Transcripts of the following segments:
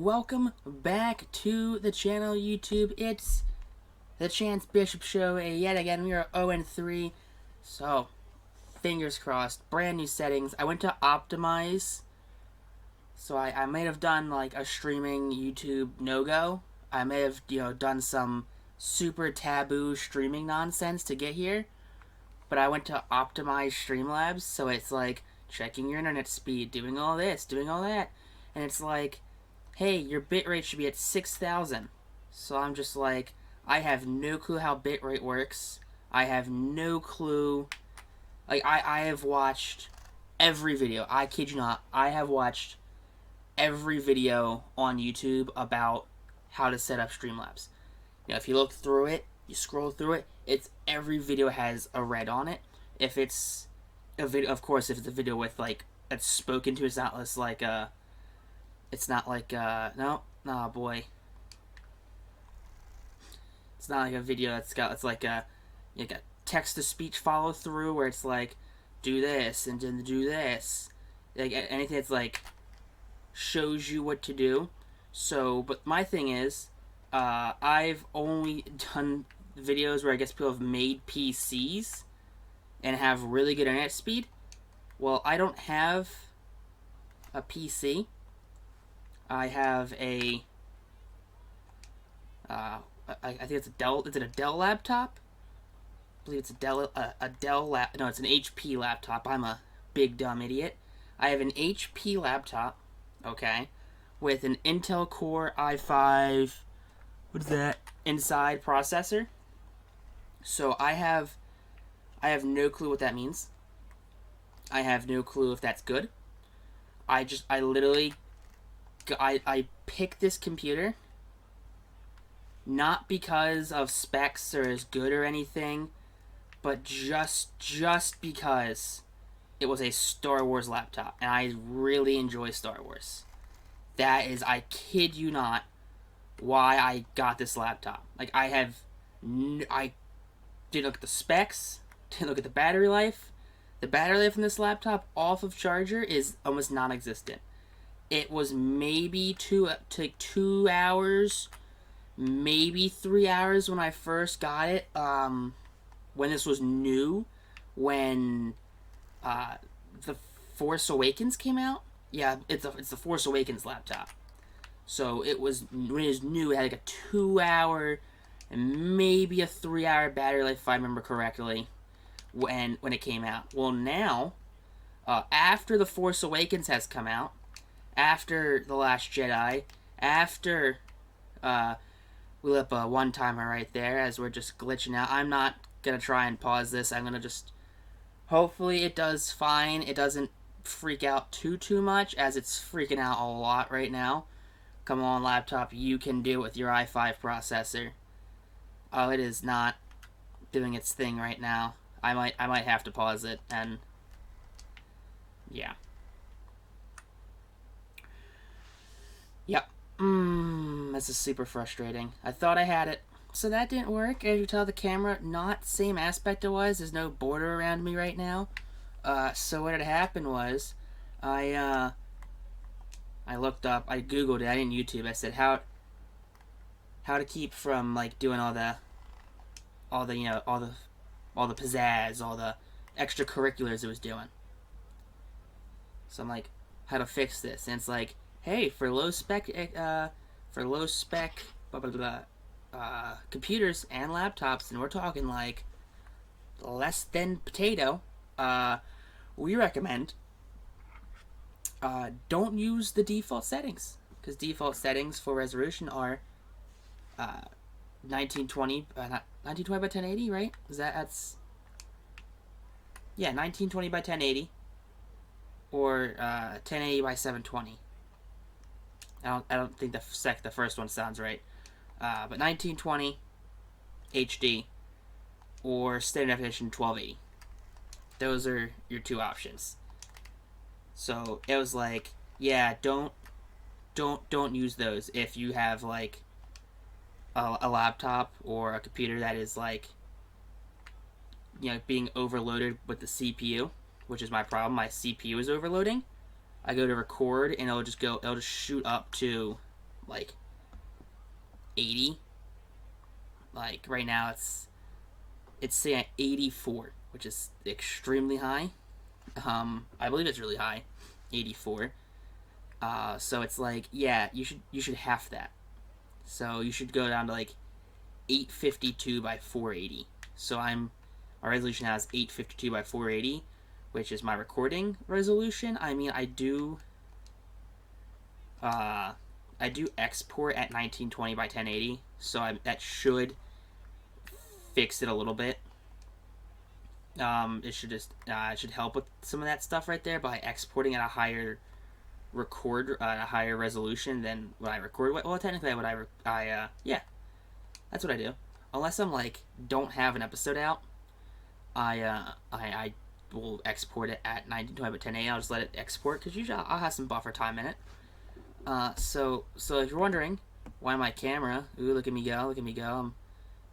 welcome back to the channel, YouTube. It's the Chance Bishop Show, yet again. We are 0-3, so fingers crossed. Brand new settings. I went to optimize, so I may have done like a streaming YouTube no-go. I may have, done some super taboo streaming nonsense to get here, but I went to optimize Streamlabs, so it's like checking your internet speed, doing all this, doing all that, and it's like, hey, your bitrate should be at 6,000. So I'm just like, I have no clue how bitrate works. I have no clue. Like, I have watched every video. I kid you not. I have watched every video on YouTube about how to set up Streamlabs. If you look through it, you scroll through it, every video has a red on it. If it's a video, of course, if it's a video with, like, that's spoken to, it's not less like a... It's not like, no, boy. It's not like a video it's like a text-to-speech follow-through where it's like, do this, and then do this. Like, anything that's, like, shows you what to do. So, but my thing is, I've only done videos where I guess people have made PCs and have really good internet speed. Well, I don't have a PC. I have a, I think it's a Dell. Is it a Dell laptop? I believe it's a Dell lap. No, it's an HP laptop. I'm a big dumb idiot. I have an HP laptop, okay, with an Intel Core i5. What is that? Inside processor. So I have no clue what that means. I have no clue if that's good. I literally. I picked this computer not because of specs or is good or anything, but just because it was a Star Wars laptop, and I really enjoy Star Wars. That is, I kid you not, why I got this laptop. Like, I didn't look at the specs, didn't look at the battery life. The battery life in this laptop off of charger is almost non-existent. It was maybe 2 hours, maybe 3 hours when I first got it. When this was new, when The Force Awakens came out. Yeah, it's the Force Awakens laptop. So it was, when it was new, it had like a 2 hour and maybe a 3 hour battery life, if I remember correctly, when it came out. Well, now, after The Force Awakens has come out, after The Last Jedi, after we lit up a one-timer right there as we're just glitching out. I'm not going to try and pause this. I'm going to just... Hopefully it does fine. It doesn't freak out too much, as it's freaking out a lot right now. Come on, laptop. You can do it with your i5 processor. Oh, it is not doing its thing right now. I might have to pause it, and... yeah. Yep. This is super frustrating. I thought I had it. So that didn't work. As you tell the camera, not same aspect it was. There's no border around me right now. So what had happened was, I looked up, I Googled it, I didn't YouTube, I said how to keep from, like, doing all the pizzazz, all the extracurriculars it was doing. So I'm like, how to fix this? And it's like, hey, for low spec computers and laptops, and we're talking like less than potato, we recommend don't use the default settings, because default settings for resolution are 1920 by 1080, right? That's 1920 by 1080 or 1080 by 720. I don't think the first one sounds right. But 1920 HD or standard definition 1280. Those are your two options. So it was like, yeah, don't use those if you have like a laptop or a computer that is like, being overloaded with the CPU, which is my problem. My CPU is overloading. I go to record and it'll just shoot up to like 80. Like right now it's saying at 84, which is extremely high. I believe it's really high, 84. So it's like, yeah, you should half that. So you should go down to like 852 by 480. So our resolution now is 852 by 480, which is my recording resolution. I mean, I do export at 1920 by 1080, so that should fix it a little bit. It should help with some of that stuff right there by exporting at a higher resolution than what I record. Well, technically, yeah, that's what I do. Unless I'm like don't have an episode out, I will export it at 1920 by 1080. I'll just let it export because usually I'll have some buffer time in it. So if you're wondering why my camera, look at me go, I'm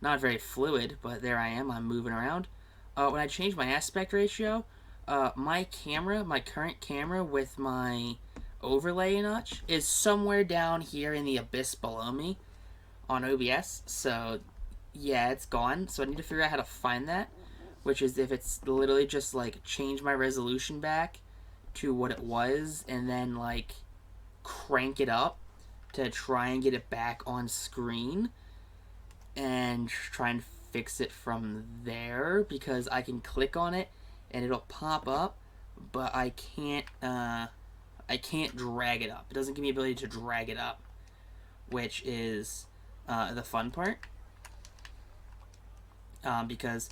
not very fluid, but there I am. I'm moving around. When I change my aspect ratio, my current camera with my overlay notch is somewhere down here in the abyss below me on OBS. So yeah, it's gone. So I need to figure out how to find that, which is if it's literally just like change my resolution back to what it was and then like crank it up to try and get it back on screen and try and fix it from there, because I can click on it and it'll pop up, but I can't drag it up. It doesn't give me the ability to drag it up, which is the fun part, because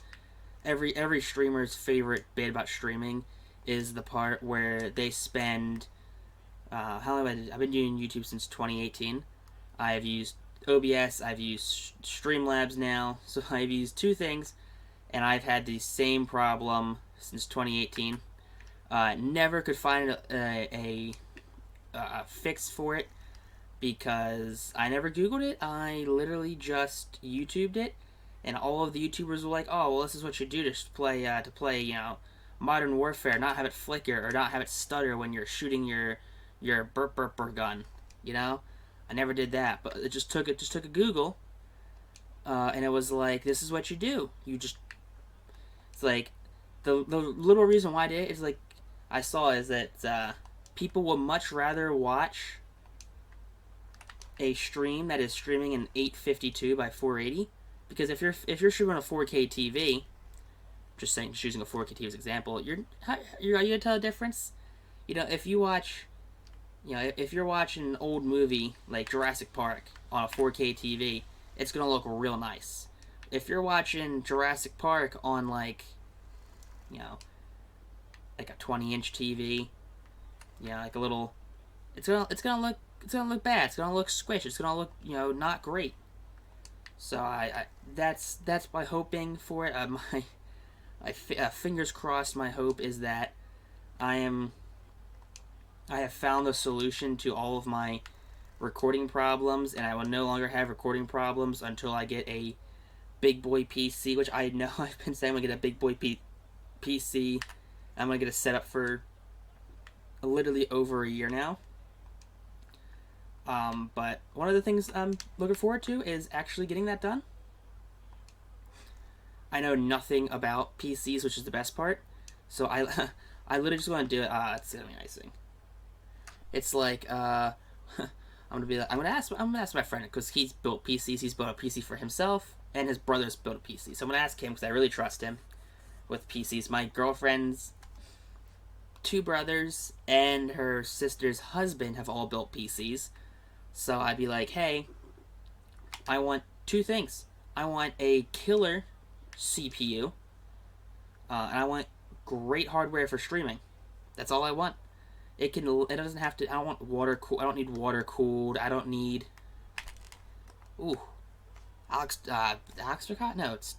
every streamer's favorite bit about streaming is the part where they spend how long I've been doing YouTube since 2018. I've used OBS, I've used Streamlabs now, so I've used two things, and I've had the same problem since 2018. Never could find a fix for it because I never Googled it. I literally just YouTubed it, and all of the YouTubers were like, "Oh, well, this is what you do to play, Modern Warfare, not have it flicker or not have it stutter when you're shooting your burp burper gun, you know." I never did that, but it just took a Google, and it was like, this is what you do. It's like the little reason why I did it is like I saw is that people would much rather watch a stream that is streaming in 852 by 480, because if you're streaming a 4K TV, just using a 4K TV as an example, are you gonna tell the difference? If you watch. If you're watching an old movie like Jurassic Park on a 4K TV, it's going to look real nice. If you're watching Jurassic Park on like a 20-inch TV, like a little, it's going to look bad. It's going to look squished. It's going to look, not great. So that's my hoping for it. My fingers crossed. My hope is that I have found the solution to all of my recording problems, and I will no longer have recording problems until I get a big boy PC, which I know I've been saying I'm going to get a big boy PC. I'm going to get it set up for literally over a year now. But one of the things I'm looking forward to is actually getting that done. I know nothing about PCs, which is the best part, so I literally just want to do it. It's going to be icing. It's like I'm gonna ask my friend, because he's built PCs. He's built a PC for himself, and his brother's built a PC. So I'm gonna ask him because I really trust him with PCs. My girlfriend's two brothers and her sister's husband have all built PCs. So I'd be like, hey, I want two things. I want a killer CPU, and I want great hardware for streaming. That's all I want. It doesn't have to. I don't want water cool. I don't need water cooled. I don't need. Ooh, Alex Turcott? No, it's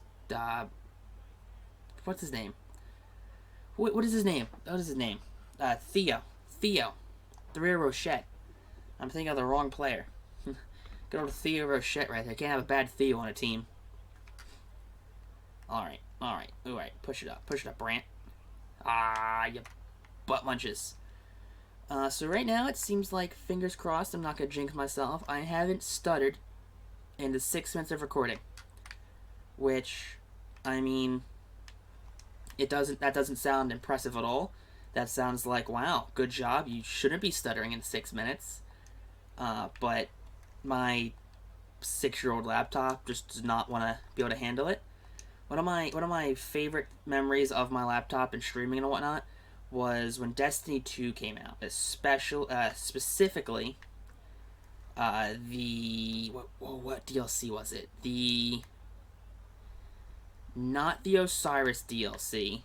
what's his name? What is his name? What is his name? Théo Rochette. I'm thinking of the wrong player. Good old Théo Rochette right there. Can't have a bad Theo on a team. All right. Push it up, Brant. You butt munches. So right now it seems like, fingers crossed, I'm not gonna jinx myself, I haven't stuttered in the 6 minutes of recording. Which, I mean, that doesn't sound impressive at all. That sounds like, wow, good job. You shouldn't be stuttering in 6 minutes. But my 6-year-old laptop just does not want to be able to handle it. One of my favorite memories of my laptop and streaming and whatnot was when Destiny 2 came out. Specifically, what DLC was it? Not the Osiris DLC.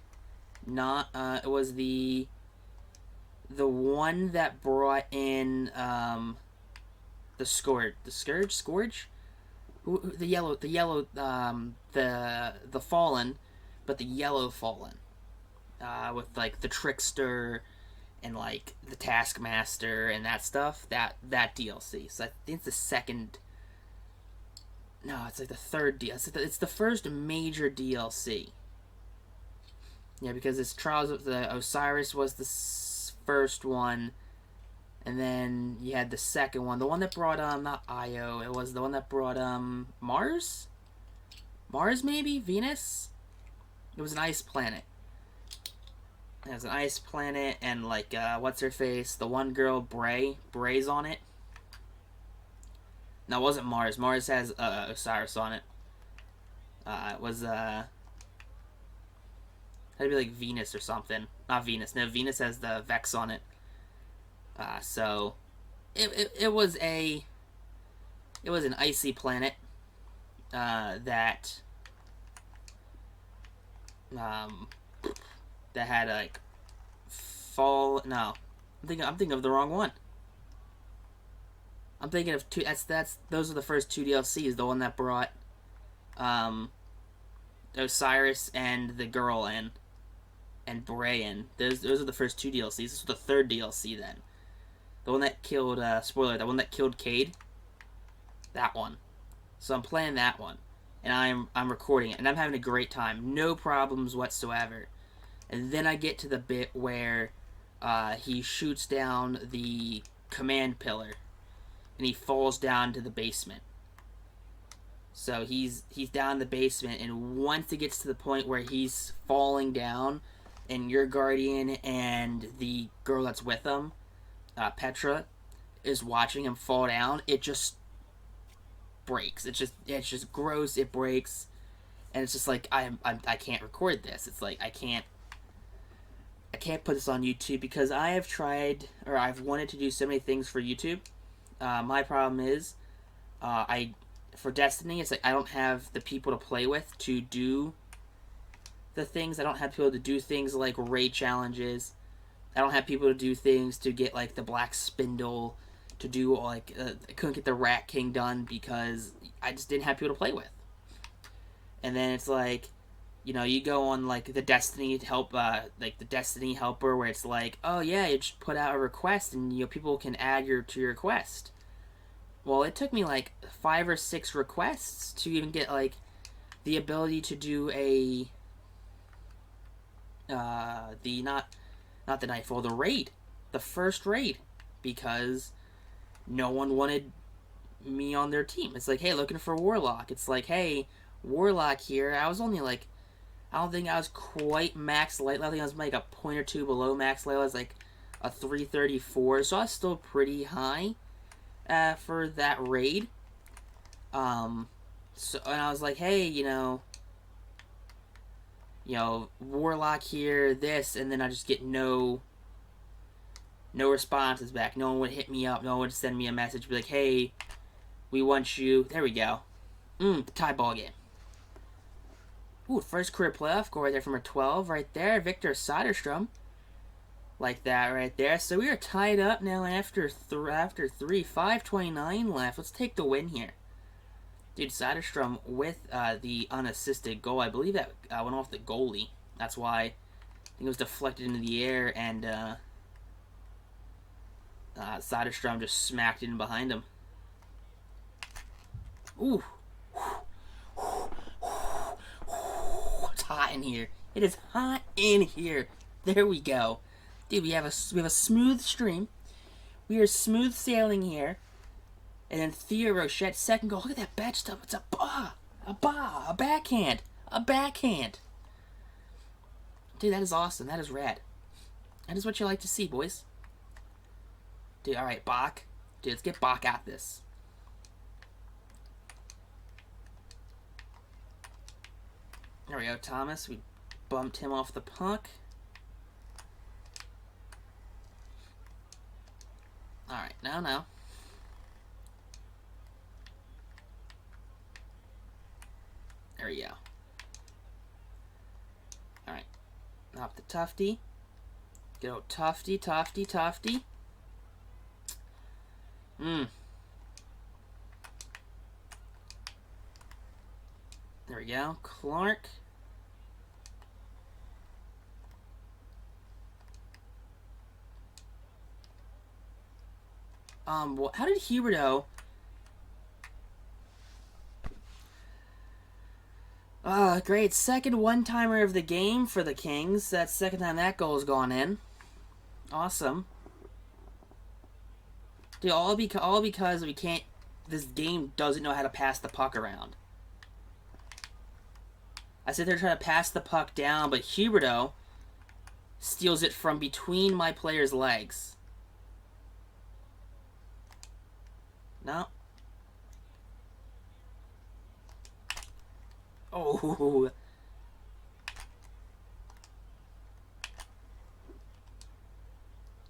It was the one that brought in the Scourge, the yellow, the Fallen, but the yellow Fallen, with like the Trickster and like the Taskmaster and that stuff. That DLC. So I think it's the second. No, it's like the third DLC. It's the first major DLC. Yeah, because it's Trials of the Osiris was the first one, and then you had the second one, the one that brought not Io, it was the one that brought Mars, maybe Venus. It was an ice planet. It was an ice planet, and like what's her face? The one girl, Bray's on it. No, it wasn't Mars. Mars has Osiris on it. It was had to be like Venus or something. Not Venus. No, Venus has the Vex on it. So it was an icy planet that had like fall. No, I'm thinking of the wrong one. I'm thinking of two. Those are the first two DLCs. The one that brought Osiris and the girl in, and Bray in. Those are the first two DLCs. This was the third DLC then. The one that killed spoiler. The one that killed Cade. That one. So I'm playing that one, and I'm recording it, and I'm having a great time. No problems whatsoever. And then I get to the bit where he shoots down the command pillar, and he falls down to the basement. So he's down in the basement, and once it gets to the point where he's falling down, and your guardian and the girl that's with him, Petra, is watching him fall down, it just breaks. It's just gross. It breaks, and it's just like I can't record this. It's like I can't put this on YouTube because I have tried, or I've wanted to do so many things for YouTube. My problem is, for Destiny, it's like I don't have the people to play with to do the things. I don't have people to do things like raid challenges. I don't have people to do things to get like the Black Spindle, to do like I couldn't get the Rat King done because I just didn't have people to play with. And then it's like, you know, you go on like the Destiny help, like the Destiny helper, where it's like, oh yeah, you just put out a request and you know people can add to your request. Well, it took me like 5 or 6 requests to even get like the ability to do a not the Nightfall, the raid, the first raid, because no one wanted me on their team. It's like, hey, looking for Warlock. It's like, hey, Warlock here. I was only like, I don't think I was quite max light level. I think I was like a point or two below max level. I was like a 334, so I was still pretty high for that raid. So, and I was like, hey, you know, Warlock here, this, and then I just get no responses back. No one would hit me up. No one would send me a message, be like, hey, we want you. There we go. The tie ball game. Ooh, first career playoff goal right there from a 12 right there. Victor Soderstrom. Like that right there. So we are tied up now after 3. 5:29 left. Let's take the win here. Dude, Soderstrom with the unassisted goal. I believe that went off the goalie. That's why I think it was deflected into the air, and Soderstrom just smacked in behind him. Ooh. It's hot in here. It is hot in here. There we go. Dude, we have a smooth stream. We are smooth sailing here. And then Théo Rochette, second goal. Look at that back stop. It's a backhand. A backhand. Dude, that is awesome. That is rad. That is what you like to see, boys. Dude, alright, Bach. Dude, let's get Bach at this. There we go, Thomas. We bumped him off the puck. Alright, now. There we go. Alright. Up the Tufty. Go Tufty. There we go. Clark. How did Huberdeau... Great. Second one-timer of the game for the Kings. That's the second time that goal has gone in. Awesome. Dude, all because we can't... This game doesn't know how to pass the puck around. I said they're trying to pass the puck down, but Huberdeau steals it from between my player's legs. No. Oh.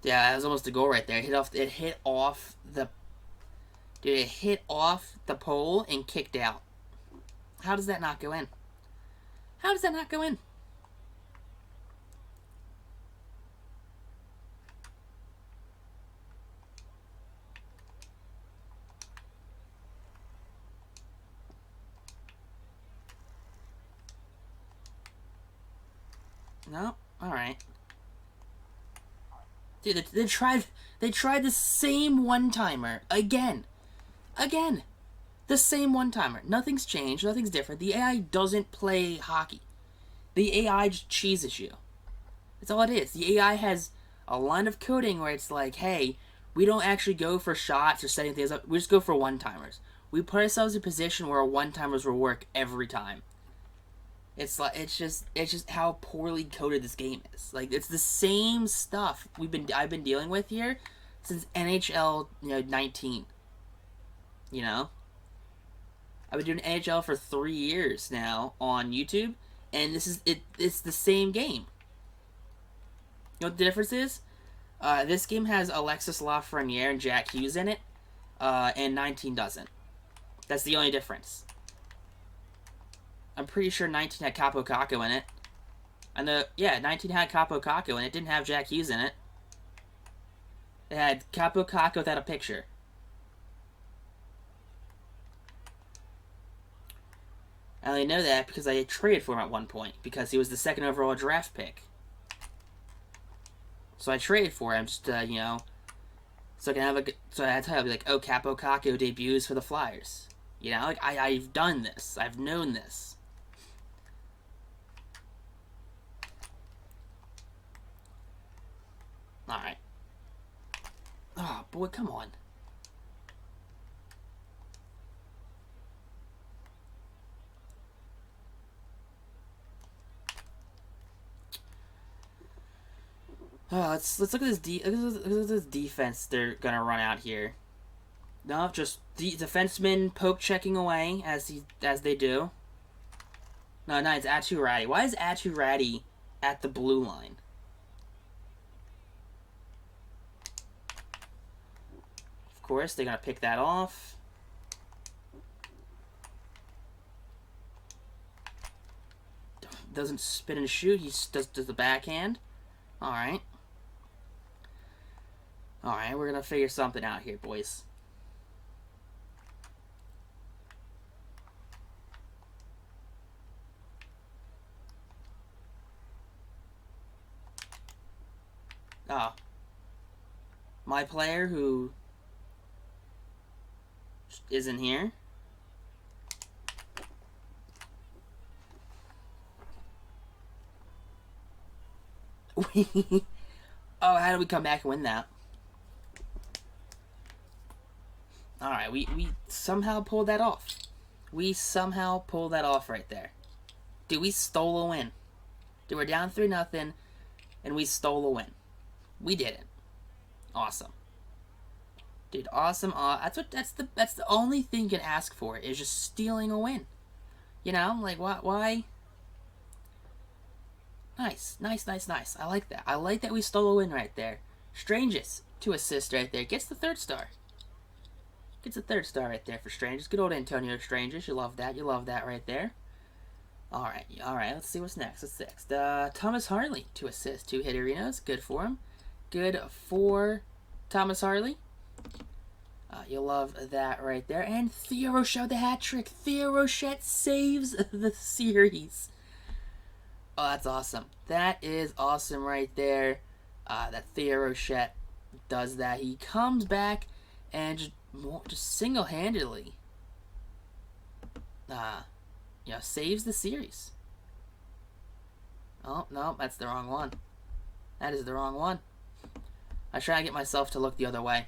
Yeah, that was almost a goal right there. It hit off the pole and kicked out. How does that not go in? How does that not go in? No? Alright. Dude, they tried the same one-timer. Again. The same one-timer. Nothing's changed. Nothing's different. The AI doesn't play hockey. The AI just cheeses you. That's all it is. The AI has a line of coding where it's like, hey, we don't actually go for shots or setting things up. We just go for one-timers. We put ourselves in a position where our one-timers will work every time. It's just how poorly coded this game is. Like, it's the same stuff I've been dealing with here since NHL 19. You know? I've been doing NHL for 3 years now on YouTube, and it's the same game. You know what the difference is? This game has Alexis Lafreniere and Jack Hughes in it, and 19 doesn't. That's the only difference. I'm pretty sure 19 had Capo Caco in it. I know, yeah, 19 had Capo Caco, and it didn't have Jack Hughes in it. It had Capo Caco without a picture. I only know that because I traded for him at one point, because he was the second overall draft pick. So I traded for him, just, so I can have so I tell you, like, oh, Capo Caco debuts for the Flyers. You know, like, I've done this. I've known this. Alright. Oh, boy, come on. Let's look at this look at this defense they're gonna run out here. No, just the defenseman poke checking away as they do. No, it's Atu Ratty. Why is Atu Ratty at the blue line? Of course, they're gonna pick that off. Doesn't spin and shoot. He does the backhand. All right. Alright, we're gonna figure something out here, boys. Oh. My player who isn't here. Oh, how do we come back and win that? All right, we somehow pulled that off. We somehow pulled that off right there. Dude, we stole a win. Dude, we're down 3-0, and we stole a win. We did it. Awesome. Dude, awesome. That's the only thing you can ask for is just stealing a win. You know, like why? Nice, nice, nice, nice. I like that. I like that we stole a win right there. Stranges to assist right there. Gets the 3rd star. Gets a 3rd star right there for Stranges. Good old Antonio Stranges. You love that. You love that right there. All right. Let's see what's next. Thomas Harley to assist 2 Hitterinos. Good for him. Good for Thomas Harley. You love that right there. And Théo Rochette with the hat trick. Théo Rochette saves the series. Oh, that's awesome. That is awesome right there. That Théo Rochette does that. He comes back and just single-handedly saves the series. Oh, no, that's the wrong one. That is the wrong one. I try to get myself to look the other way,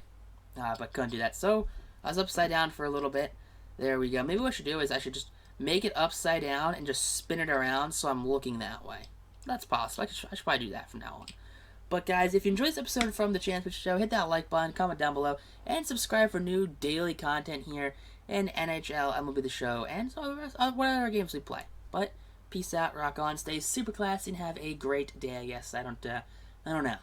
but couldn't do that. So I was upside down for a little bit. There we go. Maybe what I should do is I should just make it upside down and just spin it around so I'm looking that way. That's possible. I should probably do that from now on. But guys, if you enjoyed this episode from the Championship Show, hit that like button, comment down below, and subscribe for new daily content here in NHL, MLB The Show, and whatever games we play. But peace out, rock on, stay super classy, and have a great day. I guess I don't know.